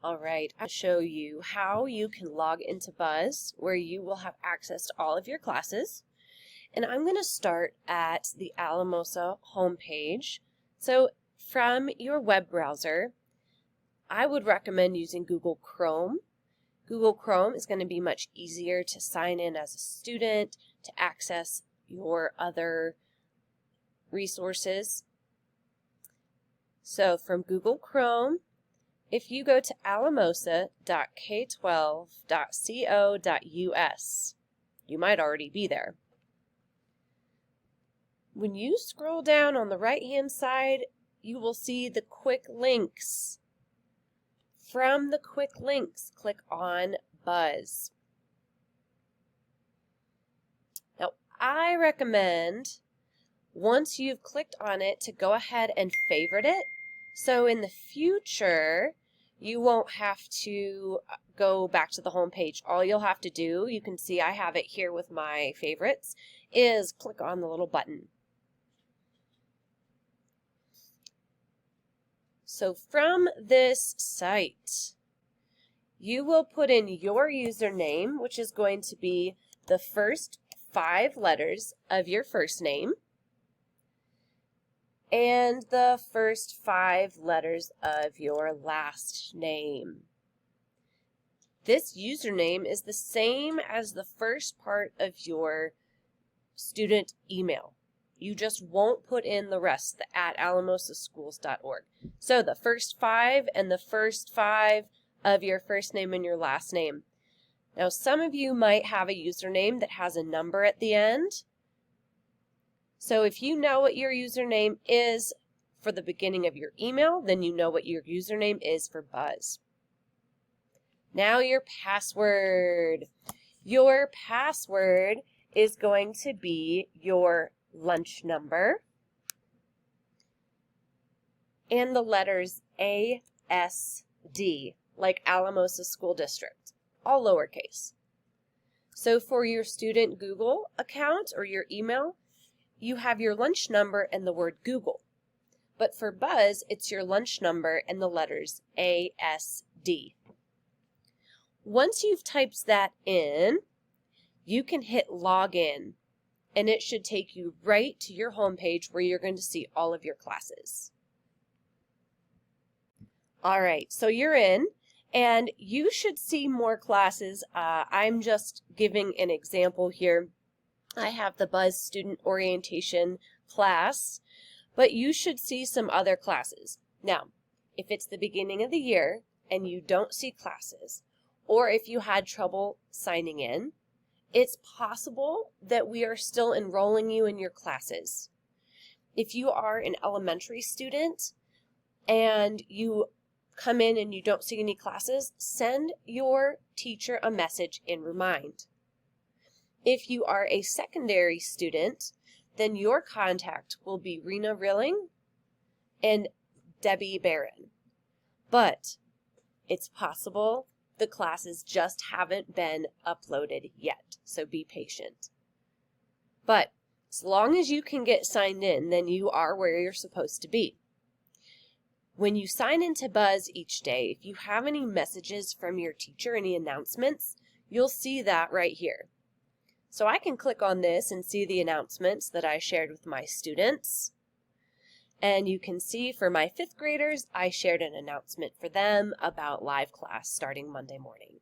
All right, I'll show you how you can log into Buzz, where you will have access to all of your classes. And I'm going to start at the Alamosa homepage. So from your web browser, I would recommend using Google Chrome. Google Chrome is going to be much easier to sign in as a student, to access your other resources. So from Google Chrome, if you go to alamosa.k12.co.us, you might already be there. When you scroll down on the right-hand side, you will see the quick links. From the quick links, click on Buzz. Now, I recommend, once you've clicked on it, to go ahead and favorite it. So in the future, you won't have to go back to the home page. All you'll have to do, you can see I have it here with my favorites, is click on the little button. So from this site, you will put in your username, which is going to be the first 5 letters of your first name, and the first 5 letters of your last name. This username is the same as the first part of your student email. You just won't put in the rest, the @alamosaschools.org. So the first 5 and the first 5 of your first name and your last name. Now some of you might have a username that has a number at the end. So if you know what your username is for the beginning of your email, then you know what your username is for Buzz. Now your password. Your password is going to be your lunch number and the letters ASD, like Alamosa School District, all lowercase. So for your student Google account or your email, you have your lunch number and the word Google. But for Buzz, it's your lunch number and the letters ASD. Once you've typed that in, you can hit login, and it should take you right to your home page where you're going to see all of your classes. All right, so you're in, and you should see more classes. I'm just giving an example here. I have the Buzz Student Orientation class, but you should see some other classes. Now, if it's the beginning of the year and you don't see classes, or if you had trouble signing in, it's possible that we are still enrolling you in your classes. If you are an elementary student and you come in and you don't see any classes, send your teacher a message in Remind. If you are a secondary student, then your contact will be Rena Rilling and Debbie Barron. But it's possible the classes just haven't been uploaded yet, so be patient. But as long as you can get signed in, then you are where you're supposed to be. When you sign into Buzz each day, if you have any messages from your teacher, any announcements, you'll see that right here. So I can click on this and see the announcements that I shared with my students. And you can see for my 5th graders, I shared an announcement for them about live class starting Monday morning.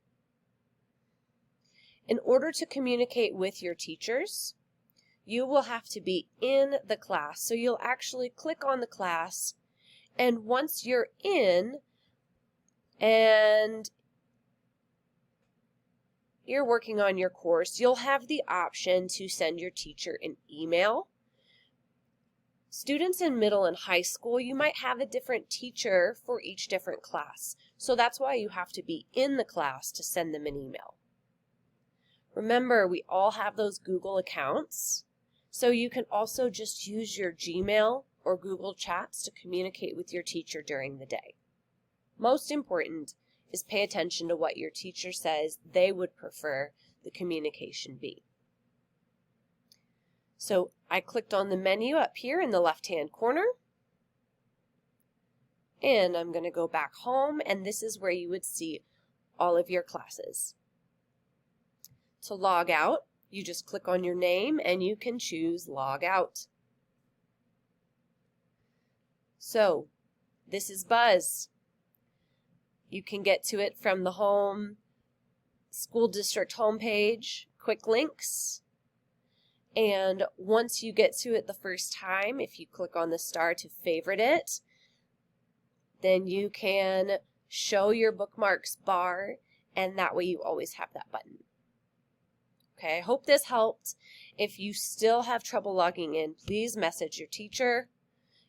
In order to communicate with your teachers, you will have to be in the class. So you'll actually click on the class, and once you're in and you're working on your course, you'll have the option to send your teacher an email. Students in middle and high school, you might have a different teacher for each different class. So that's why you have to be in the class to send them an email. Remember, we all have those Google accounts, so you can also just use your Gmail or Google Chats to communicate with your teacher during the day. Most important is pay attention to what your teacher says they would prefer the communication be. So I clicked on the menu up here in the left-hand corner, And I'm going to go back home, and this is where you would see all of your classes. To log out, you just click on your name and you can choose Log Out. So, this is Buzz. You can get to it from the home school district homepage, quick links. And once you get to it the first time, if you click on the star to favorite it, then you can show your bookmarks bar, and that way you always have that button. Okay, I hope this helped. If you still have trouble logging in, please message your teacher.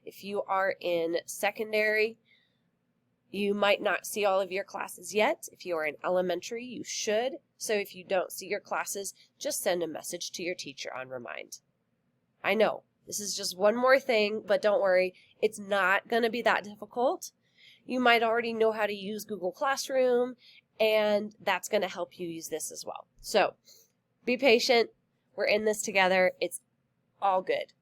If you are in secondary, you might not see all of your classes yet. If you are in elementary, you should. So if you don't see your classes, just send a message to your teacher on Remind. I know, this is just one more thing, but don't worry, it's not going to be that difficult. You might already know how to use Google Classroom, and that's going to help you use this as well. So be patient. We're in this together. It's all good.